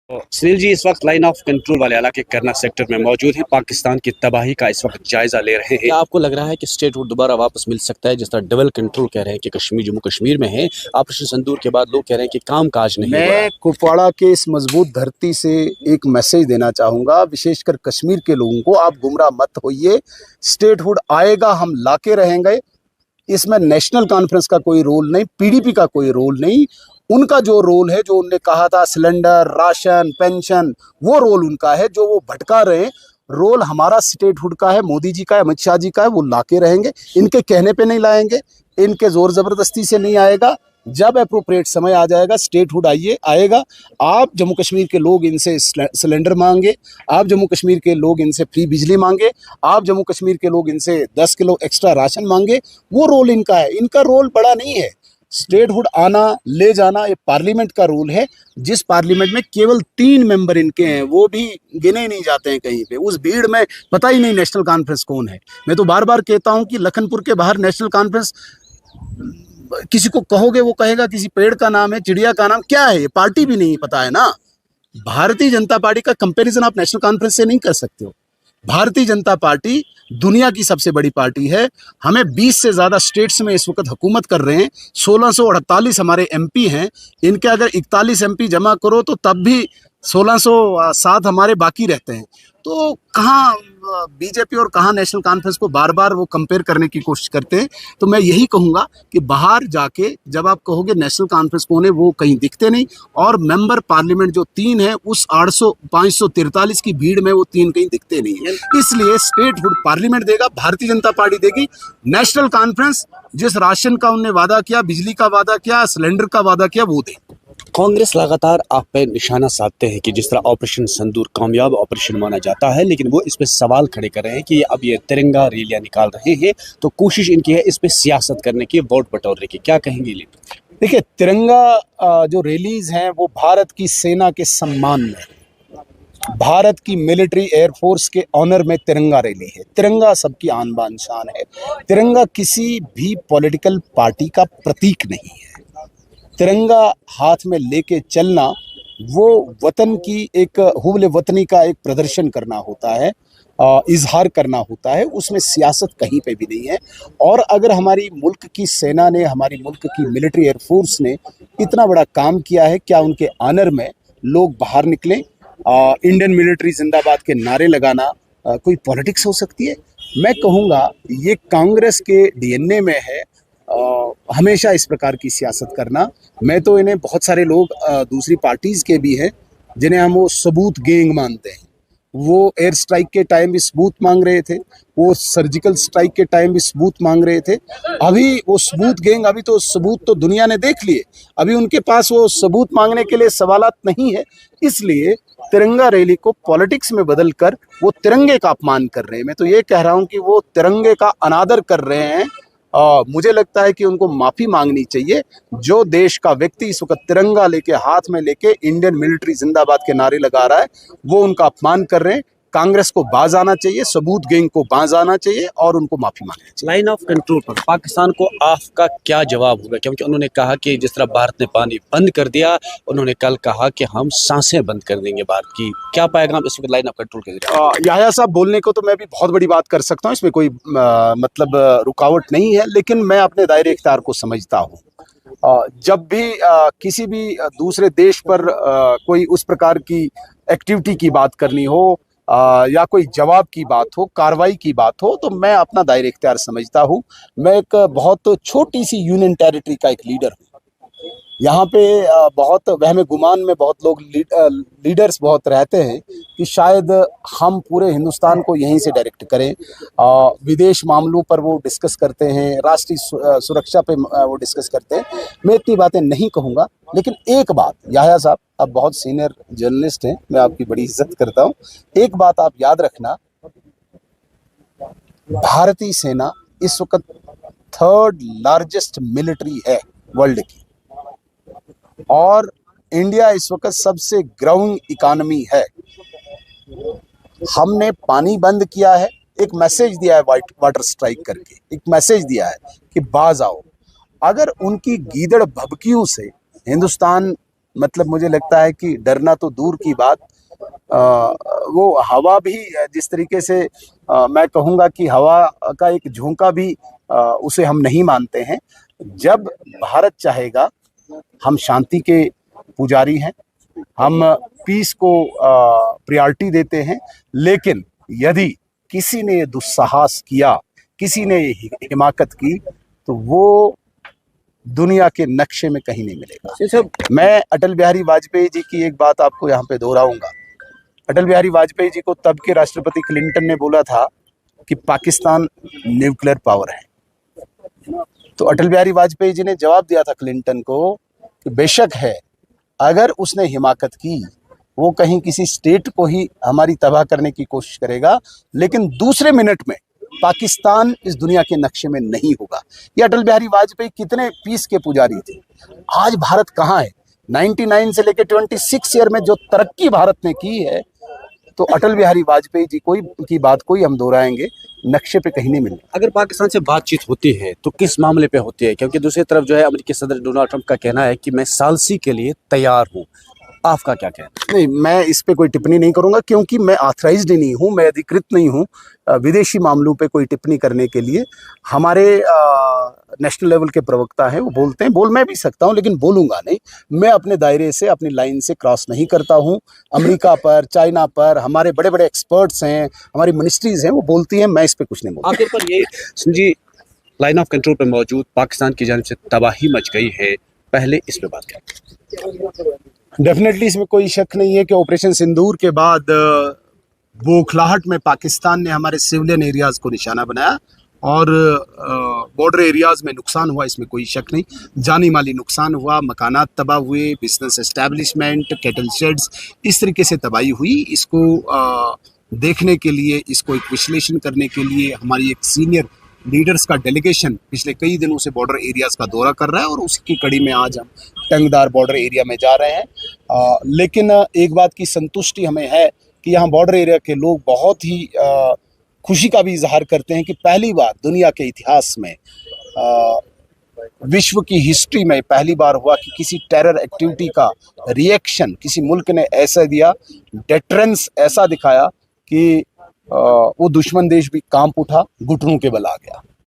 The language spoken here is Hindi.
तो सुनील जी इस वक्त लाइन ऑफ कंट्रोल वाले इलाके करना सेक्टर में मौजूद हैं। पाकिस्तान की तबाही का इस वक्त जायजा ले रहे हैं। क्या आपको लग रहा है कि स्टेटहुड दोबारा वापस मिल सकता है? जिस तरह डबल कंट्रोल कह रहे हैं कि कश्मीर जम्मू कश्मीर में है, ऑपरेशन सिंदूर के बाद लोग कह रहे हैं कि काम काज नहीं हो रहा। मैं कुपवाड़ा के इस मजबूत धरती से एक मैसेज देना चाहूँगा, विशेषकर कश्मीर के लोगों को, आप गुमराह मत होइए। स्टेटहुड आएगा, हम लाके रहेंगे। इसमें नेशनल कॉन्फ्रेंस का कोई रोल नहीं, पीडीपी का कोई रोल नहीं। उनका जो रोल है, जो उनने कहा था सिलेंडर, राशन, पेंशन, वो रोल उनका है। जो वो भटका रहे हैं, रोल हमारा स्टेटहुड का है, मोदी जी का है, अमित शाह जी का है। वो लाके रहेंगे, इनके कहने पे नहीं लाएंगे, इनके जोर जबरदस्ती से नहीं आएगा। जब अप्रोप्रिएट समय आ जाएगा, स्टेटहुड आएगा। आप जम्मू कश्मीर के लोग इनसे सिलेंडर मांगे, आप जम्मू कश्मीर के लोग इनसे फ्री बिजली मांगे, आप जम्मू कश्मीर के लोग इनसे 10 किलो एक्स्ट्रा राशन मांगे। वो रोल इनका है। इनका रोल बड़ा नहीं है। स्टेटहुड आना ले जाना ये पार्लियामेंट का रूल है, जिस पार्लियामेंट में केवल 3 मेंबर इनके हैं, वो भी गिने नहीं जाते हैं कहीं पे। उस भीड़ में पता ही नहीं नेशनल कॉन्फ्रेंस कौन है। मैं तो बार बार कहता हूं कि लखनपुर के बाहर नेशनल कॉन्फ्रेंस, किसी को कहोगे वो कहेगा किसी पेड़ का नाम है, चिड़िया का नाम क्या है, ये पार्टी भी नहीं पता है ना। भारतीय जनता पार्टी का कंपैरिजन आप नेशनल कॉन्फ्रेंस से नहीं कर सकते हो। भारतीय जनता पार्टी दुनिया की सबसे बड़ी पार्टी है। हमें 20 से ज़्यादा स्टेट्स में इस वक्त हुकूमत कर रहे हैं। 1648 हमारे एमपी हैं। इनके अगर 41 एमपी जमा करो तो तब भी 1607 हमारे बाकी रहते हैं। तो कहाँ बीजेपी और कहाँ नेशनल कॉन्फ्रेंस को बार बार वो कंपेयर करने की कोशिश करते हैं। तो मैं यही कहूँगा कि बाहर जाके जब आप कहोगे नेशनल कॉन्फ्रेंस कौन है, वो कहीं दिखते नहीं। और मेंबर पार्लियामेंट जो 3 है, उस 543 की भीड़ में वो 3 कहीं दिखते नहीं है। इसलिए स्टेटहुड पार्लियामेंट देगा, भारतीय जनता पार्टी देगी। नेशनल कॉन्फ्रेंस जिस राशन का उन्होंने वादा किया, बिजली का वादा किया, सिलेंडर का वादा किया, वो दे। कांग्रेस लगातार आप पे निशाना साधते हैं कि जिस तरह ऑपरेशन सिंदूर कामयाब ऑपरेशन माना जाता है, लेकिन वो इस पे सवाल खड़े कर रहे हैं कि अब ये तिरंगा रैलियां निकाल रहे हैं, तो कोशिश इनकी है इस पे सियासत करने की, वोट बटोरने की। क्या कहेंगे? देखिए, तिरंगा जो रैलीज हैं वो भारत की सेना के सम्मान में, भारत की मिलिट्री एयरफोर्स के ऑनर में तिरंगा रैली है। तिरंगा सबकी आन बान शान है। तिरंगा किसी भी पॉलिटिकल पार्टी का प्रतीक नहीं है। तिरंगा हाथ में लेके चलना वो वतन की एक हुब्ब वतनी का एक प्रदर्शन करना होता है, इजहार करना होता है। उसमें सियासत कहीं पे भी नहीं है। और अगर हमारी मुल्क की सेना ने, हमारी मुल्क की मिलिट्री एयरफोर्स ने इतना बड़ा काम किया है, क्या उनके ऑनर में लोग बाहर निकलें, इंडियन मिलिट्री जिंदाबाद के नारे लगाना कोई पॉलिटिक्स हो सकती है? मैं कहूँगा ये कांग्रेस के डीएनए में है, हमेशा इस प्रकार की सियासत करना। मैं तो इन्हें, बहुत सारे लोग दूसरी पार्टीज के भी हैं जिन्हें हम वो सबूत गैंग मानते हैं। वो एयर स्ट्राइक के टाइम भी सबूत मांग रहे थे, वो सर्जिकल स्ट्राइक के टाइम भी सबूत मांग रहे थे। अभी वो सबूत गैंग, अभी तो सबूत तो दुनिया ने देख लिए, अभी उनके पास वो सबूत मांगने के लिए सवालात नहीं है। इसलिए तिरंगा रैली को पॉलिटिक्स में बदल कर वो तिरंगे का अपमान कर रहे हैं। मैं तो ये कह रहा हूँ कि वो तिरंगे का अनादर कर रहे हैं। मुझे लगता है कि उनको माफ़ी मांगनी चाहिए। जो देश का व्यक्ति इस वक्त तिरंगा लेके, हाथ में लेके, इंडियन मिलिट्री जिंदाबाद के नारे लगा रहा है, वो उनका अपमान कर रहे हैं। कांग्रेस को बाज आना चाहिए, सबूत गैंग को बाज आना चाहिए और उनको माफी मांगनी चाहिए। लाइन ऑफ कंट्रोल पर पाकिस्तान को आपका क्या जवाब होगा? क्योंकि उन्होंने कहा कि जिस तरह भारत ने पानी बंद कर दिया, उन्होंने कल कहा कि हम सांसें बंद कर देंगे भारत की। क्या पाएगा इस वक्त लाइन ऑफ कंट्रोल के जरिए? याह्या साहब बोलने को तो मैं भी बहुत बड़ी बात कर सकता हूँ, इसमें कोई मतलब रुकावट नहीं है, लेकिन मैं अपने दायरे इख्तियार को समझता हूँ। जब भी किसी भी दूसरे देश पर कोई उस प्रकार की एक्टिविटी की बात करनी हो, या कोई जवाब की बात हो, कार्रवाई की बात हो, तो मैं अपना दायरे इख्तियार समझता हूँ। मैं एक बहुत छोटी सी यूनियन टेरिटरी का एक लीडर हूँ। यहाँ पे बहुत वहम गुमान में बहुत लोग लीडर्स बहुत रहते हैं कि शायद हम पूरे हिंदुस्तान को यहीं से डायरेक्ट करें। विदेश मामलों पर वो डिस्कस करते हैं, राष्ट्रीय सुरक्षा पे वो डिस्कस करते हैं। मैं इतनी बातें नहीं कहूँगा, लेकिन एक बात, याह्या साहब आप बहुत सीनियर जर्नलिस्ट हैं, मैं आपकी बड़ी इज्जत करता हूँ। एक बात आप याद रखना, भारतीय सेना इस वक्त 3rd लार्जेस्ट मिलिट्री है वर्ल्ड की, और इंडिया इस वक्त सबसे ग्रोइंग इकोनॉमी है। हमने पानी बंद किया है, एक मैसेज दिया है वाटर स्ट्राइक करके, एक मैसेज दिया है कि बाज आओ। अगर उनकी गीदड़ भभकियों से हिंदुस्तान मतलब मुझे लगता है कि डरना तो दूर की बात, वो हवा भी जिस तरीके से मैं कहूँगा कि हवा का एक झोंका भी उसे हम नहीं मानते हैं। जब भारत चाहेगा, हम शांति के पुजारी हैं, हम पीस को प्रायोरिटी देते हैं, लेकिन यदि किसी ने ये दुस्साहस किया, किसी ने ये हिमाकत की, तो वो दुनिया के नक्शे में कहीं नहीं मिलेगा। मैं अटल बिहारी वाजपेयी जी की एक बात आपको यहाँ पे दोहराऊंगा। अटल बिहारी वाजपेयी जी को तब के राष्ट्रपति क्लिंटन ने बोला था कि पाकिस्तान न्यूक्लियर पावर है। तो अटल बिहारी वाजपेयी जी ने जवाब दिया था क्लिंटन को कि बेशक है, अगर उसने हिमाकत की, वो कहीं किसी स्टेट को ही हमारी तबाह करने की कोशिश करेगा, लेकिन दूसरे मिनट में पाकिस्तान इस दुनिया के नक्शे में नहीं होगा। ये अटल बिहारी वाजपेयी कितने पीस के पुजारी थे। आज भारत कहाँ है? 99 से लेकर 26 ईयर में जो तरक्की भारत ने की है, तो अटल बिहारी वाजपेयी जी की बात कोई हम दोहराएंगे, नक्शे पे कहीं नहीं मिले। अगर पाकिस्तान से बातचीत होती है तो किस मामले पे होती है? क्योंकि दूसरी तरफ जो है अमेरिकी सदर डोनाल्ड ट्रंप का कहना है कि मैं सालसी के लिए तैयार हूँ। आपका क्या कहना है? नहीं, मैं इस पे कोई टिप्पणी नहीं करूंगा, क्योंकि मैं ऑथराइज्ड नहीं हूं, मैं अधिकृत नहीं हूं विदेशी मामलों पे कोई टिप्पणी करने के लिए। हमारे नेशनल लेवल के प्रवक्ता हैं, वो बोलते हैं, बोल मैं भी सकता हूं, लेकिन बोलूंगा नहीं। मैं अपने दायरे से, अपनी लाइन से क्रॉस नहीं करता हूं। अमेरिका पर, चाइना पर हमारे बड़े बड़े एक्सपर्ट्स हैं, हमारी मिनिस्ट्रीज हैं, वो बोलती हैं, मैं इस पे कुछ नहीं बोलता। आखिर पर ये जी लाइन ऑफ कंट्रोल पे मौजूद पाकिस्तान की जानिब से तबाही मच गई है, पहले इस पे बात करें। डेफिनेटली इसमें कोई शक नहीं है कि ऑपरेशन सिंदूर के बाद बौखलाहट में पाकिस्तान ने हमारे सिविलियन एरियाज को निशाना बनाया और बॉर्डर एरियाज में नुकसान हुआ, इसमें कोई शक नहीं। जानी माली नुकसान हुआ, मकानात तबाह हुए, बिजनेस एस्टैब्लिशमेंट, कैटल शेड्स, इस तरीके से तबाही हुई। इसको देखने के लिए, इसको एक विश्लेषण करने के लिए हमारी एक सीनियर लीडर्स का डेलीगेशन पिछले कई दिनों से बॉर्डर एरियाज का दौरा कर रहा है और उसकी कड़ी में आज हम टंगदार बॉर्डर एरिया में जा रहे हैं। लेकिन एक बात की संतुष्टि हमें है कि यहाँ बॉर्डर एरिया के लोग बहुत ही खुशी का भी इजहार करते हैं कि पहली बार दुनिया के इतिहास में, विश्व की हिस्ट्री में पहली बार हुआ कि किसी टेरर एक्टिविटी का रिएक्शन किसी मुल्क ने ऐसा दिया, डेटरेंस ऐसा दिखाया कि वो दुश्मन देश भी कांप उठा, घुटनों के बल आ गया।